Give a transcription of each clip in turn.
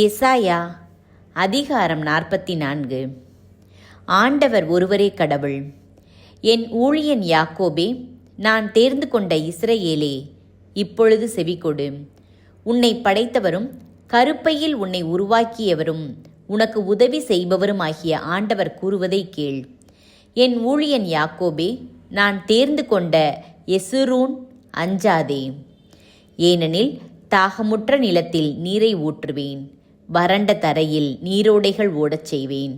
எசாயா அதிகாரம் 44. ஆண்டவர் ஒருவரே கடவுள். என் ஊழியன் யாக்கோபே, நான் தேர்ந்து கொண்ட இஸ்ரவேலே, இப்பொழுது செவிகொடு. உன்னை படைத்தவரும் கருப்பையில் உன்னை உருவாக்கியவரும் உனக்கு உதவி செய்பவருமாகிய ஆண்டவர் கூறுவதை கேள். என் ஊழியன் யாக்கோபே, நான் தேர்ந்து கொண்ட எசுரூன், அஞ்சாதே. ஏனெனில் தாகமுற்ற நிலத்தில் நீரை ஊற்றுவேன், வறண்ட தரையில் நீரோடைகள் ஓடச் செய்வேன்.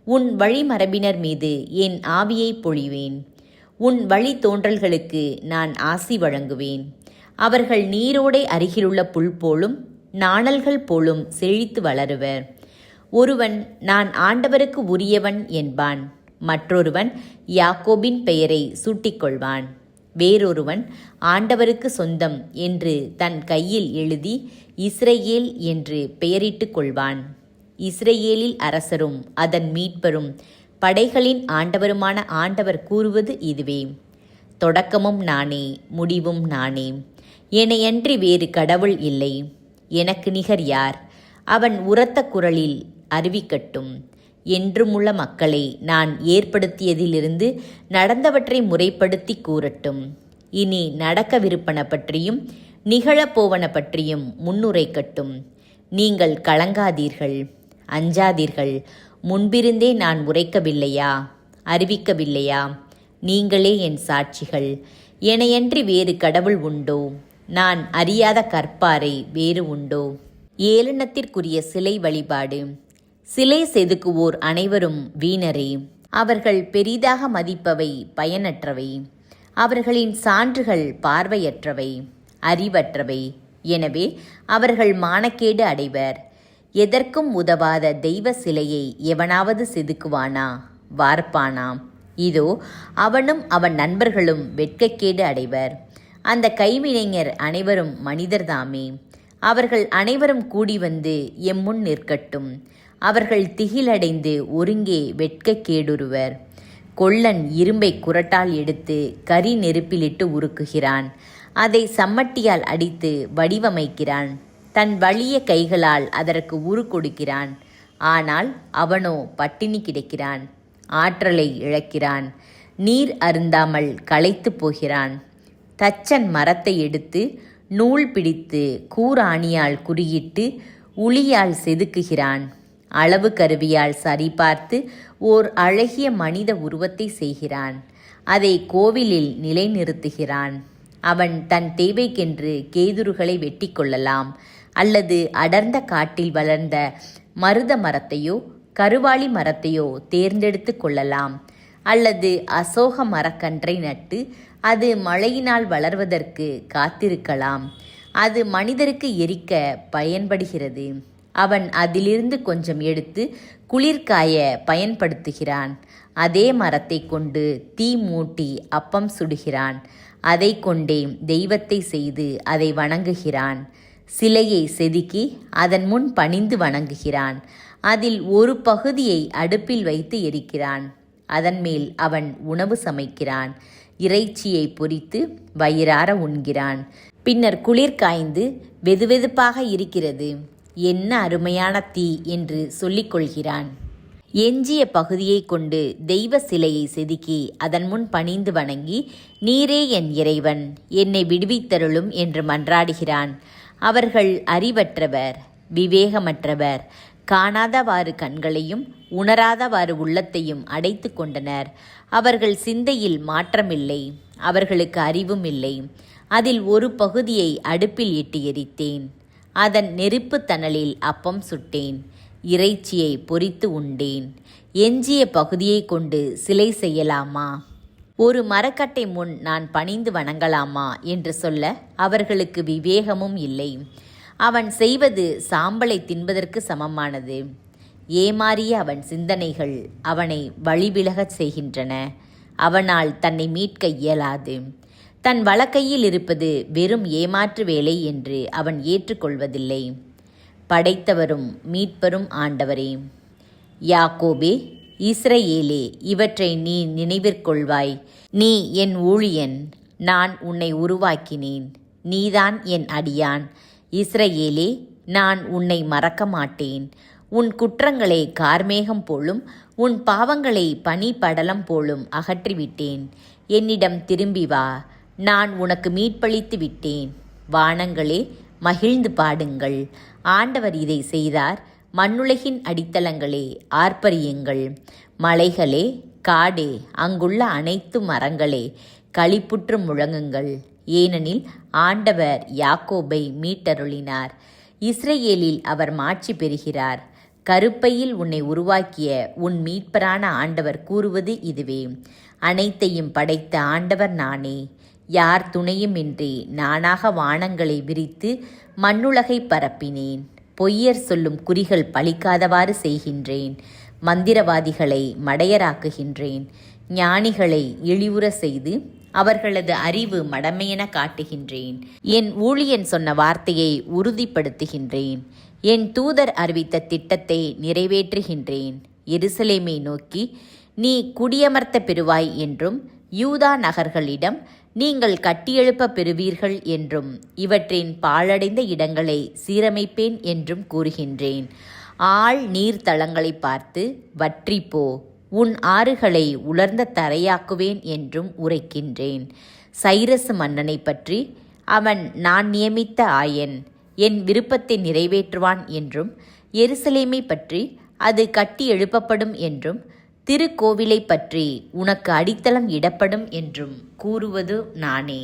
உன் வழிமரபினர் மீது என் ஆவியை பொழிவேன். உன் வழி தோன்றல்களுக்கு நான் ஆசி வழங்குவேன். அவர்கள் நீரோடை அருகிலுள்ள புல் போலும் நாணல்கள் போலும் செழித்து வளருவர். ஒருவன் நான் ஆண்டவருக்கு உரியவன் என்பான், மற்றொருவன் யாக்கோபின் பெயரை சூட்டிக்கொள்வான். வேறொருவன் ஆண்டவருக்கு சொந்தம் என்று தன் கையில் எழுதி இஸ்ரவேல் என்று பெயரிட்டு கொள்வான். இஸ்ரவேலில் அரசரும் அதன் மீட்பரும் படைகளின் ஆண்டவருமான ஆண்டவர் கூறுவது இதுவே: தொடக்கமும் நானே, முடிவும் நானே. என்னையன்றி வேறு கடவுள் இல்லை. எனக்கு நிகர் யார்? அவன் உரத்த குரலில் அறிவிக்கட்டும். என்றுமுள்ள மக்களை நான் ஏற்படுத்தியதிலிருந்து நடந்தவற்றை முறைப்படுத்தி கூறட்டும். இனி நடக்கவிருப்பன பற்றியும் நிகழப்போவன பற்றியும் முன்னுரைக்கட்டும். நீங்கள் கலங்காதீர்கள், அஞ்சாதீர்கள். முன்பிருந்தே நான் உரைக்கவில்லையா, அறிவிக்கவில்லையா? நீங்களே என் சாட்சிகள். என்னையன்றி வேறு கடவுள் உண்டோ? நான் அறியாத கற்பாரை வேறு உண்டோ? ஏளனத்திற்குரிய சிலை வழிபாடு. சிலை செதுக்குவோர் அனைவரும் வீணரே. அவர்கள் பெரிதாக மதிப்பவை பயனற்றவை. அவர்களின் சான்றுகள் பார்வையற்றவை, அறிவற்றவை. எனவே அவர்கள் மானக்கேடு அடைவர். எதற்கும் உதவாத தெய்வ சிலையை எவனாவது செதுக்குவானா, வார்ப்பானா? இதோ அவனும் அவன் நண்பர்களும் வெட்கக்கேடு அடைவர். அந்த கைவினைஞர் அனைவரும் மனிதர்தாமே. அவர்கள் அனைவரும் கூடி வந்து எம்முன் நிற்கட்டும். அவர்கள் திகிலடைந்து ஒருங்கே வெட்கக்கேடுருவர். கொல்லன் இரும்பை குறட்டால் எடுத்து கரி நெருப்பிலிட்டு உருக்குகிறான். அதை சம்மட்டியால் அடித்து வடிவமைக்கிறான். தன் வலிய கைகளால் அதற்கு உரு கொடுக்கிறான். ஆனால் அவனோ பட்டினி கிடக்கிறான், ஆற்றலை இழக்கிறான், நீர் அருந்தாமல் களைத்து போகிறான். தச்சன் மரத்தை எடுத்து நூல் பிடித்து கூராணியால் குறியிட்டு உளியால் செதுக்குகிறான். அளவு கருவியால் சரிபார்த்து ஓர் அழகிய மனித உருவத்தை செய்கிறான். அதை கோவிலில் நிலைநிறுத்துகிறான். அவன் தன் தேவைக்கென்று கேதுருகளை வெட்டி கொள்ளலாம், அல்லது அடர்ந்த காட்டில் வளர்ந்த மருத மரத்தையோ கருவாளி மரத்தையோ தேர்ந்தெடுத்து கொள்ளலாம், அல்லது அசோக மரக்கன்றை நட்டு அது மழையினால் வளர்வதற்கு காத்திருக்கலாம். அது மனிதருக்கு எரிக்க பயன்படுகிறது. அவன் அதிலிருந்து கொஞ்சம் எடுத்து குளிர்காய பயன்படுத்துகிறான். அதே மரத்தை கொண்டு தீ மூட்டி அப்பம் சுடுகிறான். அதை கொண்டே தெய்வத்தை செய்து அதை வணங்குகிறான். சிலையை செதுக்கி அதன் முன் பணிந்து வணங்குகிறான். அதில் ஒரு பகுதியை அடுப்பில் வைத்து எரிக்கிறான். அதன் மேல் அவன் உணவு சமைக்கிறான். இறைச்சியை பொரித்து வயிறார உண்கிறான். பின்னர் குளிர் காய்ந்து வெதுவெதுப்பாக இருக்கிறது, என்ன அருமையான தீ என்று சொல்லிக் கொள்கிறான். எஞ்சிய பகுதியை கொண்டு தெய்வ சிலையை செதுக்கி அதன் முன் பணிந்து வணங்கி, நீரே என் இறைவன், என்னை விடுவித்தருளும் என்று மன்றாடுகிறான். அவர்கள் அறிவற்றவர், விவேகமற்றவர், காணாதவாறு கண்களையும் உணராதவாறு உள்ளத்தையும் அடைத்து கொண்டனர். அவர்கள் சிந்தையில் மாற்றமில்லை, அவர்களுக்கு அறிவும் இல்லை. அதில் ஒரு பகுதியை அடுப்பில் இட்டு எரித்தேன். அதன் நெருப்பு தணலில் அப்பம் சுட்டேன். இறைச்சியை பொரித்து உண்டேன். எஞ்சிய பகுதியை கொண்டு சிலை செய்யலாமா? ஒரு மரக்கட்டை முன் நான் பணிந்து வணங்கலாமா என்று சொல்ல அவர்களுக்கு விவேகமும் இல்லை. அவன் செய்வது சாம்பலை தின்பதற்கு சமமானது. ஏமாறிய அவன் சிந்தனைகள் அவனை வழிவிலகச் செய்கின்றன. அவனால் தன்னை மீட்க இயலாது. தன் வலக்கையில் இருப்பது வெறும் ஏமாற்று வேலை என்று அவன் ஏற்றுக்கொள்வதில்லை. படைத்தவரும் மீட்பரும் ஆண்டவரே. யாக்கோபே, இஸ்ரவேலே, இவற்றை நீ நினைவிற்கொள்வாய். நீ என் ஊழியன், நான் உன்னை உருவாக்கினேன். நீதான் என் அடியான். இஸ்ரவேலே, நான் உன்னை மறக்க மாட்டேன். உன் குற்றங்களை கார்மேகம் போலும் உன் பாவங்களை பனி படலம் போலும் அகற்றிவிட்டேன். என்னிடம் திரும்பி வா, நான் உனக்கு மீட்பளித்து விட்டேன். வானங்களே மகிழ்ந்து பாடுங்கள், ஆண்டவர் இதை செய்தார். மண்ணுலகின் அடித்தளங்களே ஆர்ப்பரியுங்கள். மலைகளே, காடே, அங்குள்ள அனைத்து மரங்களே களிப்புற்று முழங்குங்கள். ஏனெனில் ஆண்டவர் யாக்கோபை மீட்டருளினார், இஸ்ரேலில் அவர் மாட்சி பெறுகிறார். கருப்பையில் உன்னை உருவாக்கிய உன் மீட்பரான ஆண்டவர் கூறுவது இதுவே: அனைத்தையும் படைத்த ஆண்டவர் நானே. யார் துணையுமின்றி நானாக வானங்களை விரித்து மண்ணுலகை பரப்பினேன். பொய்யர் சொல்லும் குறிகள் பலிக்காதவாறு செய்கின்றேன். மந்திரவாதிகளை மடையராக்குகின்றேன். ஞானிகளை இழிவுற செய்து அவர்களது அறிவு மடமையென காட்டுகின்றேன். என் ஊழியன் சொன்ன வார்த்தையை உறுதிப்படுத்துகின்றேன். என் தூதர் அறிவித்த திட்டத்தை நிறைவேற்றுகின்றேன். எருசலேமை நோக்கி, நீ குடியமர்த்த பெறுவாய் என்றும், யூதா நகர்களிடம், நீங்கள் கட்டியெழுப்ப பெறுவீர்கள் என்றும், இவற்றின் பாழடைந்த இடங்களை சீரமைப்பேன் என்றும் கூறுகின்றேன். ஆழ் நீர்த்தளங்களை பார்த்து வற்றிப்போ, உன் ஆறுகளை உலர்ந்த தரையாக்குவேன் என்றும் உரைக்கின்றேன். சைரசு மன்னனை பற்றி, அவன் நான் நியமித்த ஆயன், என் விருப்பத்தை நிறைவேற்றுவான் என்றும், எருசலேமை பற்றி, அது கட்டி எழுப்பப்படும் என்றும், திருக்கோவிலை பற்றி உனக்கு அடித்தளம் இடப்படும் என்றும் கூறுவது நானே.